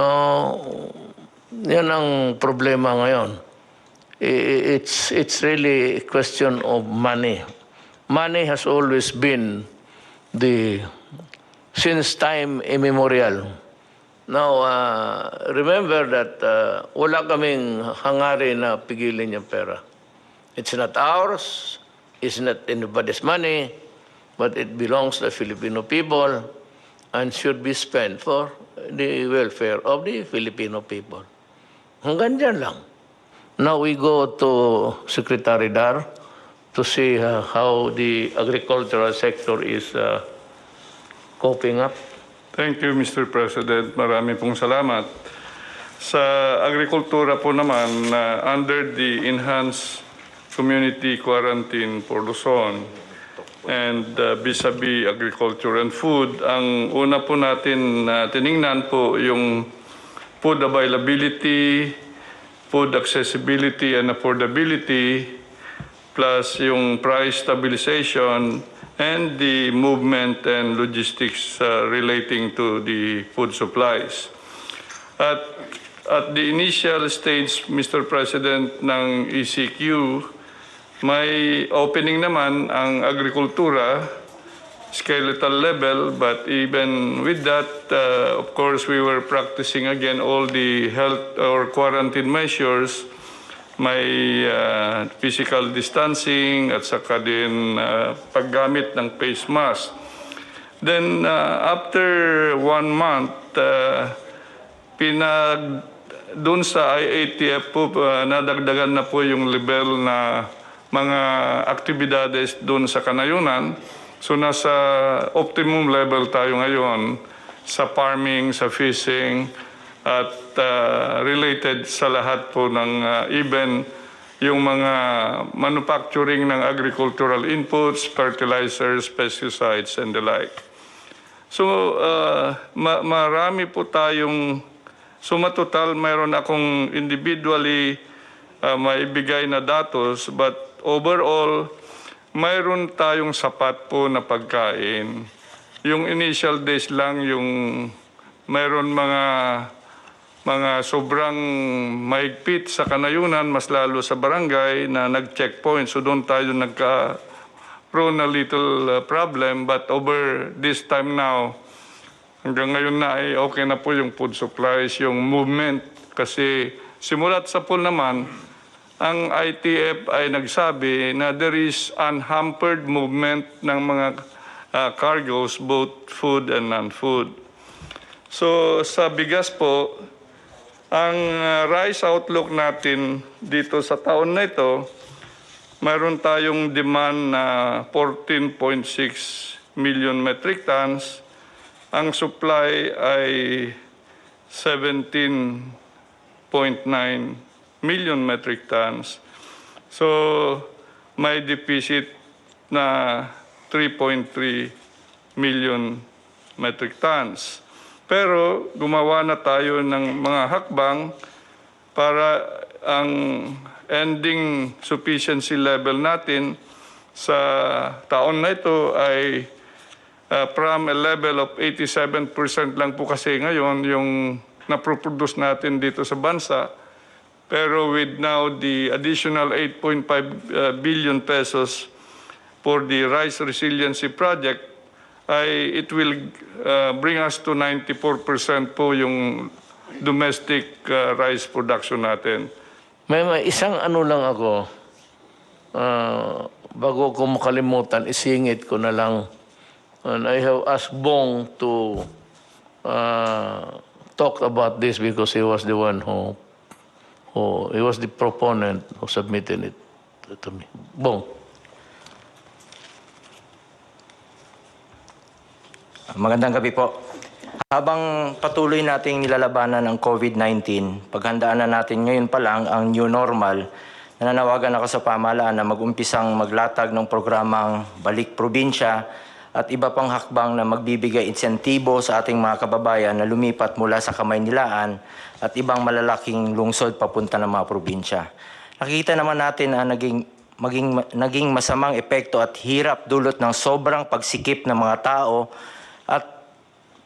yan ang problema ngayon. It's really a question of money. Money has always been since time immemorial. Now, remember that wala kaming hangarin na pigilin yung pera. It's not ours, it's not anybody's money, but it belongs to the Filipino people and should be spent for the welfare of the Filipino people. Hanggang dyan lang. Now we go to Secretary Dar to see how the agricultural sector is coping up. Thank you, Mr. President. Marami pong salamat. Sa agrikultura po naman, under the Enhanced Community Quarantine for Luzon and vis-a-vis agriculture and food, ang una po natin tiningnan po yung food availability, food accessibility and affordability, plus yung price stabilization and the movement and logistics relating to the food supplies. At the initial stage, Mr. President, ng ECQ, may opening naman ang agrikultura skeletal level, but even with that, of course, we were practicing again all the health or quarantine measures, may physical distancing at saka din paggamit ng face mask. Then after 1 month, doon sa IATF po, nadagdagan na po yung level na mga aktibidades doon sa kanayunan. So nasa optimum level tayo ngayon sa farming, sa fishing, at related sa lahat po ng even yung mga manufacturing ng agricultural inputs, fertilizers, pesticides, and the like. So marami po tayong, so matotal mayroon akong individually maibigay na datos, but overall, mayroon tayong sapat po na pagkain. Yung initial days lang, yung mayroon mga sobrang maigpit sa kanayunan, mas lalo sa barangay na nag-checkpoint. So doon tayo nagka-prone a little problem. But over this time now, hanggang ngayon na ay okay na po yung food supplies, yung movement. Kasi simulat sa pool naman, ang IATF ay nagsabi na there is unhampered movement ng mga cargoes, both food and non-food. So sa bigas po, ang rice outlook natin dito sa taon na ito, mayroon tayong demand na 14.6 million metric tons. Ang supply ay 17.9 million metric tons. So may deficit na 3.3 million metric tons. Pero gumawa na tayo ng mga hakbang para ang ending sufficiency level natin sa taon na ito ay from a level of 87% lang po kasi ngayon yung naproproduce natin dito sa bansa. Pero with now the additional 8.5 billion pesos for the Rice Resiliency Project, it will bring us to 94% po yung domestic rice production natin. May isang ano lang ako, bago ko makalimutan, isingit ko na lang. And I have asked Bong to talk about this because he was the one who he was the proponent who submitted it to me. Bong. Magandang gabi po. Habang patuloy nating nilalabanan ang COVID-19, paghandaan na natin ngayon pa lang ang new normal, nananawagan ako sa pamahalaan na mag-umpisang maglatag ng programang Balik Probinsya at iba pang hakbang na magbibigay insentibo sa ating mga kababayan na lumipat mula sa Kamaynilaan at ibang malalaking lungsod papunta ng mga probinsya. Nakikita naman natin ang naging masamang epekto at hirap dulot ng sobrang pagsikip ng mga tao at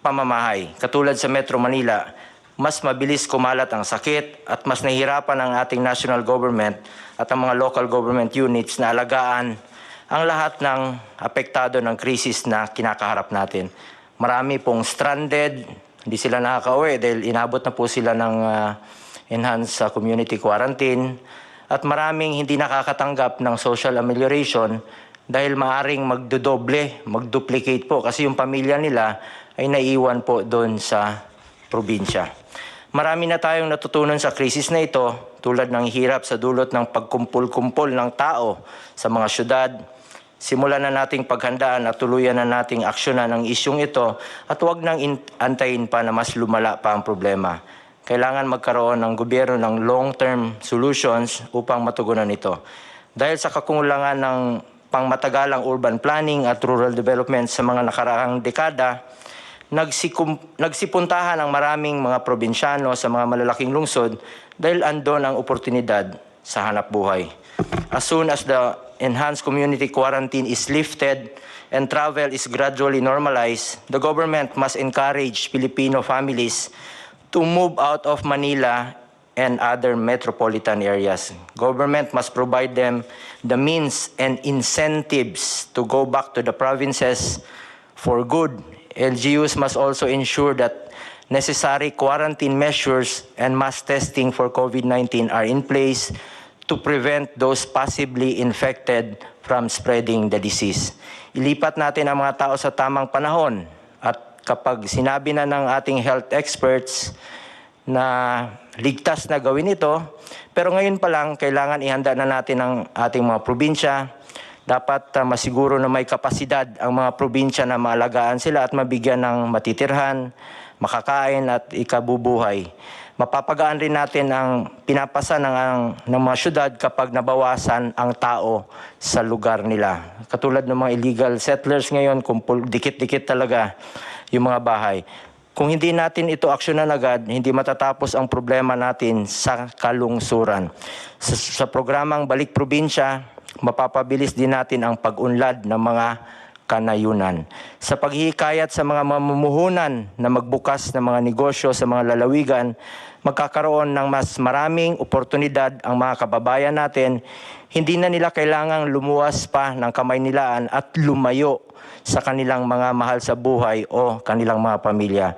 pamamahay. Katulad sa Metro Manila, mas mabilis kumalat ang sakit at mas nahihirapan ang ating national government at ang mga local government units na alagaan ang lahat ng apektado ng krisis na kinakaharap natin. Marami pong stranded, hindi sila nakaka-uwi dahil inabot na po sila ng enhanced community quarantine at maraming hindi nakakatanggap ng social amelioration dahil maaring magduplicate po kasi yung pamilya nila ay naiwan po doon sa probinsya. Marami na tayong natutunan sa krisis na ito tulad ng hirap sa dulot ng pagkumpul-kumpol ng tao sa mga syudad. Simulan na nating paghandaan at tuluyan na nating aksyonan ang isyong ito at huwag nang antayin pa na mas lumala pa ang problema. Kailangan magkaroon ng gobyerno ng long-term solutions upang matugunan ito. Dahil sa kakulangan ng pangmatagalang urban planning at rural development sa mga nakaraang dekada, nagsipuntahan ang maraming mga probinsyano sa mga malalaking lungsod dahil andon ang oportunidad sa hanap buhay. As soon as the enhanced community quarantine is lifted and travel is gradually normalized, the government must encourage Filipino families to move out of Manila and other metropolitan areas. Government must provide them the means and incentives to go back to the provinces For good, LGUs must also ensure that necessary quarantine measures and mass testing for COVID-19 are in place to prevent those possibly infected from spreading the disease. Ilipat natin ang mga tao sa tamang panahon at kapag sinabi na ng ating health experts na ligtas na gawin ito, pero ngayon pa lang kailangan ihanda na natin ang ating mga probinsya. Dapat masiguro na may kapasidad ang mga probinsya na maalagaan sila at mabigyan ng matitirhan, makakain at ikabubuhay. Mapapagaan rin natin ang pinapasa ng mga syudad kapag nabawasan ang tao sa lugar nila. Katulad ng mga illegal settlers ngayon, dikit-dikit talaga yung mga bahay. Kung hindi natin ito aksyonan agad, hindi matatapos ang problema natin sa kalungsuran. Sa programang Balik Probinsya, mapapabilis din natin ang pag-unlad ng mga kanayunan. Sa paghihikayat sa mga mamumuhunan na magbukas ng mga negosyo sa mga lalawigan, magkakaroon ng mas maraming oportunidad ang mga kababayan natin. Hindi na nila kailangang lumuwas pa ng Kamaynilaan at lumayo sa kanilang mga mahal sa buhay o kanilang mga pamilya.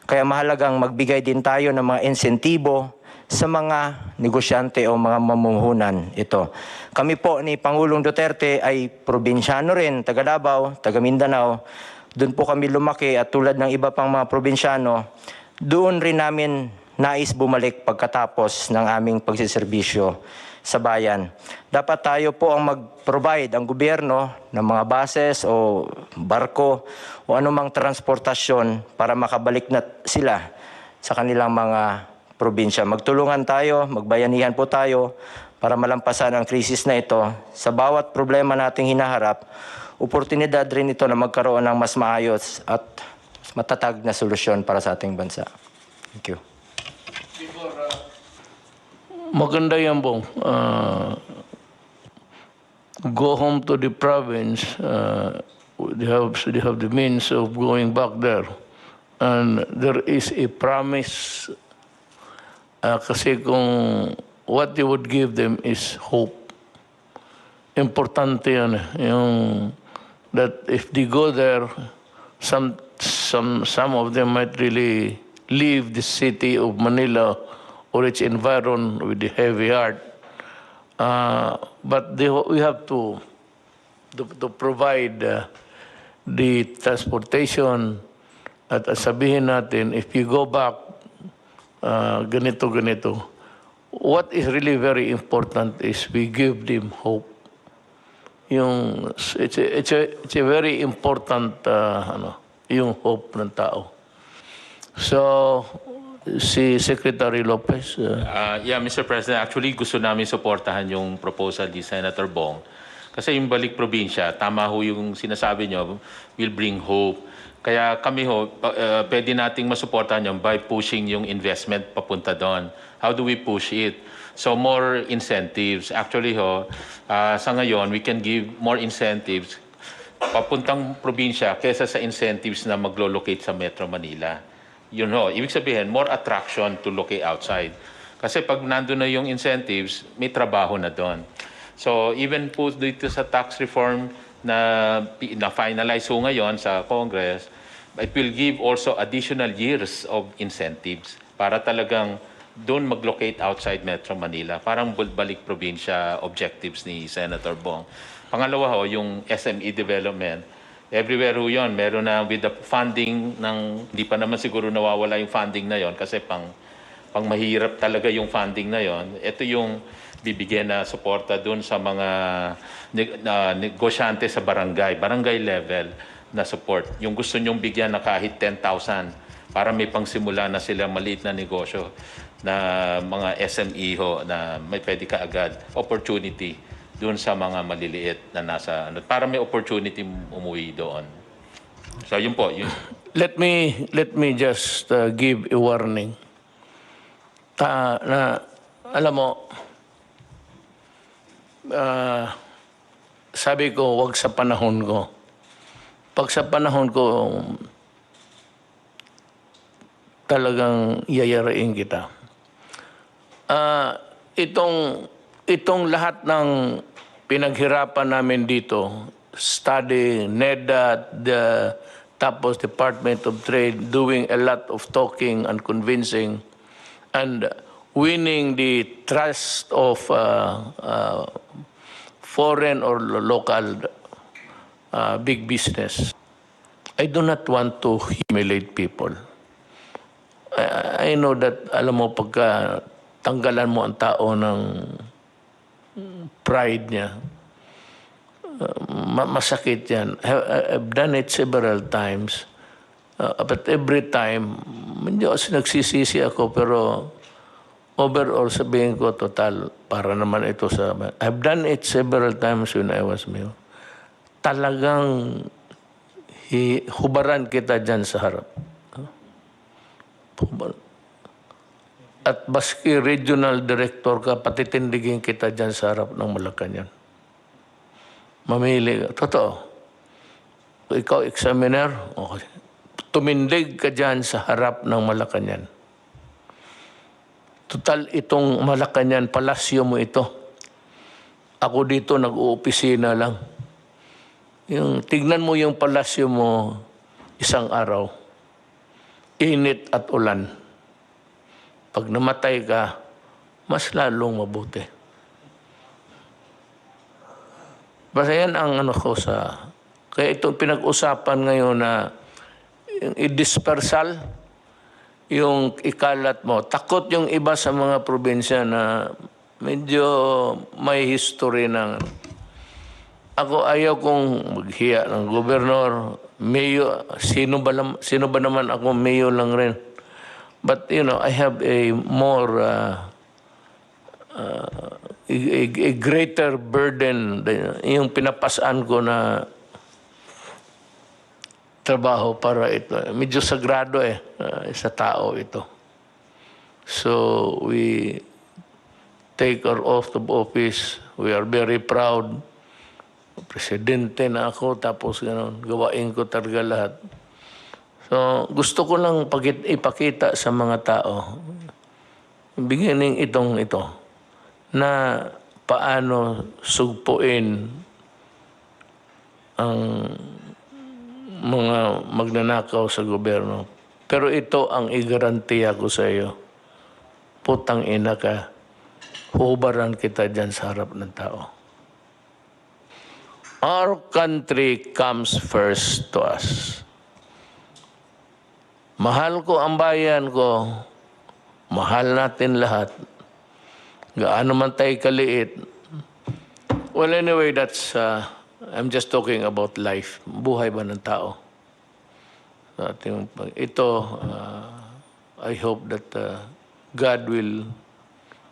Kaya mahalagang magbigay din tayo ng mga insentibo sa mga negosyante o mga mamumuhunan ito. Kami po ni Pangulong Duterte ay probinsyano rin, taga Davao, taga Mindanao. Doon po kami lumaki at tulad ng iba pang mga probinsyano, doon rin namin nais bumalik pagkatapos ng aming pagsiservisyo sa bayan. Dapat tayo po ang mag-provide, ang gobyerno, ng mga buses o barko o anumang transportasyon para makabalik na sila sa kanilang mga probinsya. Magtulungan tayo, magbayanihan po tayo para malampasan ang krisis na ito. Sa bawat problema nating hinaharap, oportunidad rin ito na magkaroon ng mas maayos at matatag na solusyon para sa ating bansa. Thank you. Maganda yan, Bong. Go home to the province. They have the means of going back there. And there is a promise kasi kung what they would give them is hope. Importante yan. Yung that if they go there, some of them might really leave the city of Manila or its environment with a heavy heart. But we have to provide the transportation at sabihin natin, if you go back, ganito. What is really very important is we give them hope. It's a very important yung hope ng tao. So, si Secretary Lopez. Yeah, Mr. President, actually gusto namin suportahan yung proposal ni Senator Bong. Kasi yung Balik Probinsya, tama ho yung sinasabi nyo, will bring hope. Kaya kami pwede nating masuportahan yun by pushing yung investment papunta doon. How do we push it? So more incentives. Actually sa ngayon, we can give more incentives papuntang probinsya kesa sa incentives na maglo-locate sa Metro Manila. Yun ibig sabihin, more attraction to locate outside. Kasi pag nandun na yung incentives, may trabaho na doon. So even po dito sa tax reform na finalize ngayon sa Congress, it will give also additional years of incentives para talagang doon mag-locate outside Metro Manila. Parang Balik Probinsya objectives ni Senator Bong. Pangalawa yung SME development. Everywhere yun, meron na with the funding hindi pa naman siguro nawawala yung funding na yon kasi pang mahirap talaga yung funding na yon. Ito yung bibigyan na suporta doon sa mga negosyante sa barangay level na support. Yung gusto nyong bigyan na kahit 10,000 para may pangsimula na sila maliit na negosyo na mga SME na may pwede ka agad opportunity doon sa mga maliliit na nasa para may opportunity umuwi doon. So yun po. Let me just give a warning. Alam mo, sabi ko, wag sa panahon ko. Pag sa panahon ko, talagang yayarain kita. Itong lahat ng pinaghirapan namin dito, study, NEDA, Tapos Department of Trade doing a lot of talking and convincing and winning the trust of foreign or local big business. I do not want to humiliate people. I know that, alam mo, pagka tanggalan mo ang tao ng pride niya, masakit yan. I've done it several times. But every time, medyo nagsisisi ako, pero overall sabihin ko, total, para naman ito sa... I've done it several times when I was mayor. Talagang hubaran kita dyan sa harap. At baski regional director ka, patitindigin kita dyan sa harap ng Malacanang. Mamili ka. Totoo. Ikaw, examiner, okay. Tumindig ka dyan sa harap ng Malacanang. Total, itong Malacanang, palasyo mo ito. Ako dito, nag-uopisina lang. Tignan mo yung palasyo mo isang araw. Init at ulan. Pag namatay ka, mas lalong mabuti. Basta yan ang ko sa... Kaya itong pinag-usapan ngayon na yung i-dispersal, yung ikalat mo. Takot yung iba sa mga probinsya na medyo may history ng... Ako ayaw kong maghiya ng gobernador, mayor, sino ba naman ako, mayor lang rin. But you know, I have a more a greater burden, yung pinapasaan ko na trabaho para ito. Medyo sagrado sa tao ito. So we take our oath of office. We are very proud. Presidente na ako, tapos gano'n, gawain ko talaga lahat. So, gusto ko lang ipakita sa mga tao, beginning ito, na paano sugpuin ang mga magnanakaw sa gobyerno. Pero ito ang igarantiya ko sa iyo. Putang ina ka, hubaran kita dyan sa harap ng tao. Our country comes first to us. Mahal ko ang bayan ko. Mahal natin lahat. Gaano man tayo kaliit. Well, anyway, that's... I'm just talking about life. Buhay ba ng tao? Ito, I hope that God will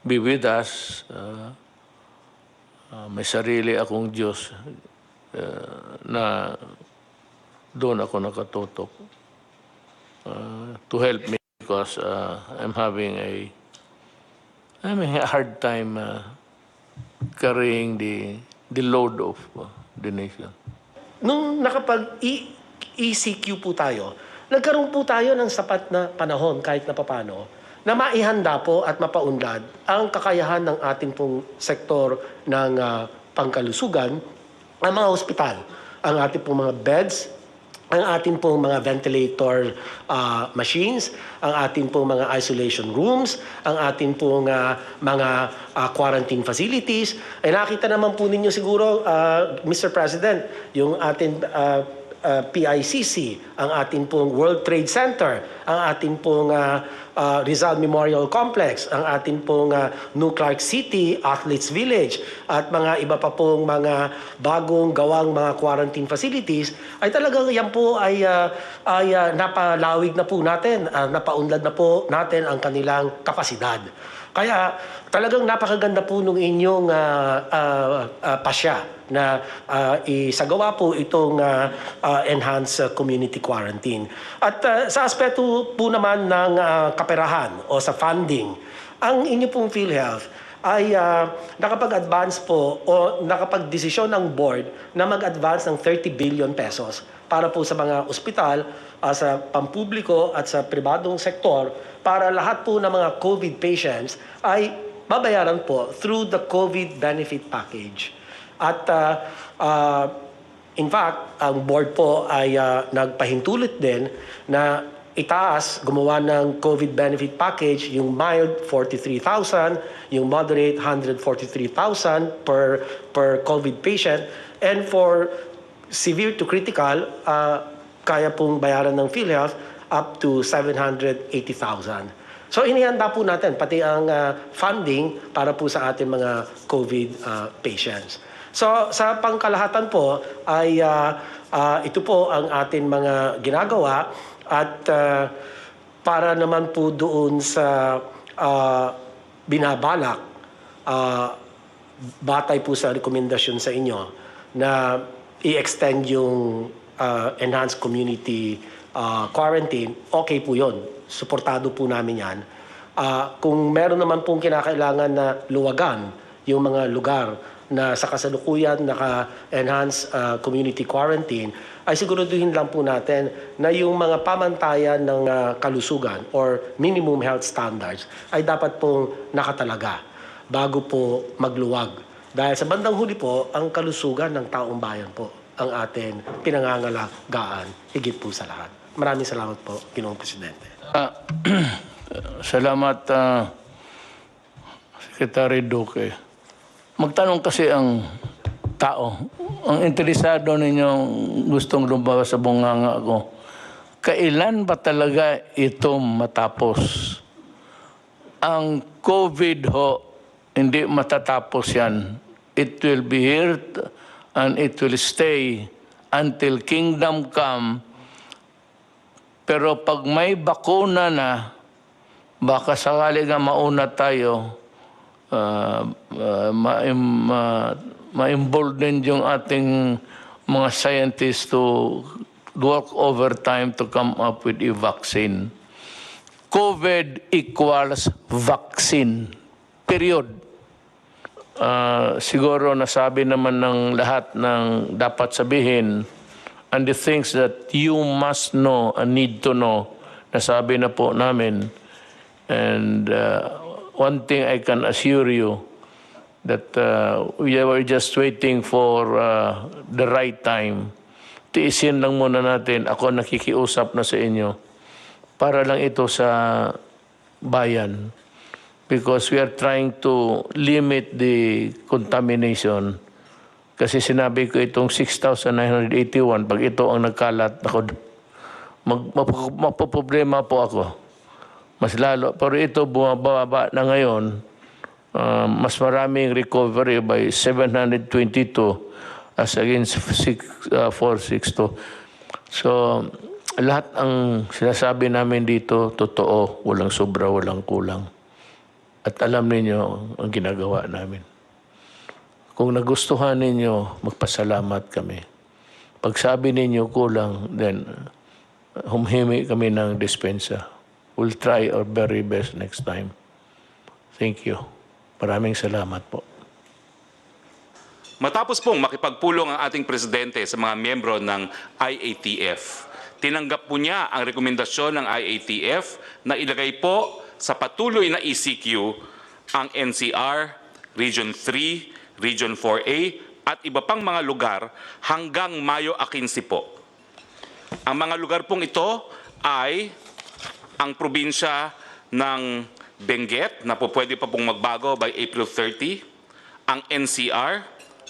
be with us. May sarili akong Diyos na doon ako nakatutok to help me because I'm having a hard time carrying the load of the nation. Nung nakapag-ECQ po tayo, nagkaroon po tayo ng sapat na panahon kahit na papano na maihanda po at mapaunlad ang kakayahan ng ating pong sektor ng pangkalusugan, ang mga ospital, ang ating pong mga beds, ang ating pong mga ventilator machines, ang ating pong mga isolation rooms, ang ating pong mga quarantine facilities. Ay nakita naman po ninyo siguro, Mr. President, yung ating PICC, ang ating pong World Trade Center, ang ating pong Rizal Memorial Complex, ang ating pong New Clark City Athletes Village, at mga iba pa pong mga bagong gawang mga quarantine facilities, ay talagang yan po ay napalawig na po natin, napaunlad na po natin ang kanilang kapasidad. Kaya talagang napakaganda po nung inyong pasya na isagawa po itong enhanced community quarantine. At sa aspeto po naman ng kaperahan o sa funding, ang inyo pong PhilHealth ay nakapag-advance po o nakapag-desisyon ng board na mag-advance ng 30 billion pesos para po sa mga ospital, sa pampubliko at sa pribadong sektor, para lahat po ng mga COVID patients ay babayaran po through the COVID benefit package. At In fact, ang board po ay nagpahintulot din na itaas, gumawa ng COVID benefit package, yung mild 43,000, yung moderate 143,000 per COVID patient, and for severe to critical, kaya pong bayaran ng PhilHealth up to 780,000. So inihanda po natin pati ang funding para po sa ating mga COVID patients. So sa pangkalahatan po ay ito po ang ating mga ginagawa at para naman po doon sa binabalak, batay po sa rekomendasyon sa inyo na i-extend yung enhanced community quarantine, okay po yun. Suportado po namin yan. Kung meron naman pong kinakailangan na luwagan yung mga lugar na sa kasalukuyan naka-enhance community quarantine, ay siguraduhin lang po natin na yung mga pamantayan ng kalusugan or minimum health standards ay dapat pong nakatalaga bago po magluwag. Dahil sa bandang huli po, ang kalusugan ng taong bayan po ang atin pinangangalagaan higit po sa lahat. Maraming salamat po, Ginoong Presidente. Salamat, Secretary Duque. Magtanong kasi ang tao, ang interesado ninyong gustong lumabas sa bunganga ko, kailan ba talaga ito matapos? Ang COVID ho, hindi matatapos yan. It will be here and it will stay until kingdom come. Pero pag may bakuna na, baka sakali nga mauna tayo, ma-involve din yung ating mga scientists to work overtime to come up with a vaccine. COVID equals vaccine. Period. Siguro nasabi naman ng lahat ng dapat sabihin, and the things that you must know and need to know, nasabi na po namin. And one thing I can assure you, that we were just waiting for the right time. Tiisin lang muna natin, ako nakikiusap na sa inyo, para lang ito sa bayan. Because we are trying to limit the contamination. Kasi sinabi ko itong 6,981, pag ito ang nagkalat, ako, mapoproblema po ako. Mas lalo. Pero ito bumababa na ngayon, mas maraming recovery by 722 as against 462. So, lahat ang sinasabi namin dito, totoo, walang sobra, walang kulang. At alam ninyo ang ginagawa namin. Kung nagustuhan ninyo, magpasalamat kami. Pag sabi ninyo kulang, then humhimi kami ng dispensa. We'll try our very best next time. Thank you. Maraming salamat po. Matapos pong makipagpulong ang ating presidente sa mga miyembro ng IATF, tinanggap po niya ang rekomendasyon ng IATF na ilagay po sa patuloy na ECQ ang NCR, Region 3, Region 4A at iba pang mga lugar hanggang Mayo 15 po. Ang mga lugar pong ito ay ang probinsya ng Benguet na po pwede pa pong magbago by April 30, ang NCR,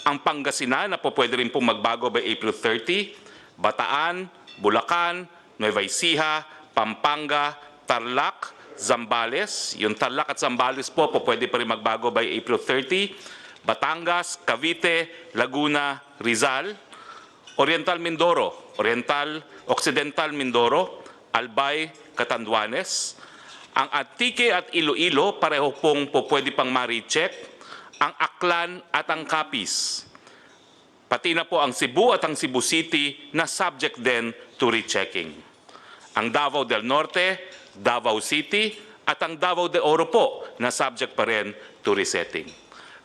ang Pangasinan na po pwede rin pong magbago by April 30, Bataan, Bulacan, Nueva Ecija, Pampanga, Tarlac, Zambales, yung Tarlac at Zambales po pwede pa rin magbago by April 30, Batangas, Cavite, Laguna, Rizal, Oriental Mindoro, Occidental Mindoro, Albay, Catanduanes, ang Antique at Iloilo, pareho pong pwede pang ma-recheck, ang Aklan at ang Capiz. Pati na po ang Cebu at ang Cebu City na subject din to rechecking. Ang Davao del Norte, Davao City at ang Davao de Oro po na subject pa rin to resetting.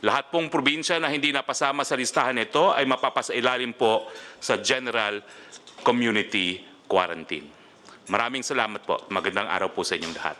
Lahat pong probinsya na hindi napasama sa listahan nito ay mapapasailalim po sa General Community Quarantine. Maraming salamat po. Magandang araw po sa inyong lahat.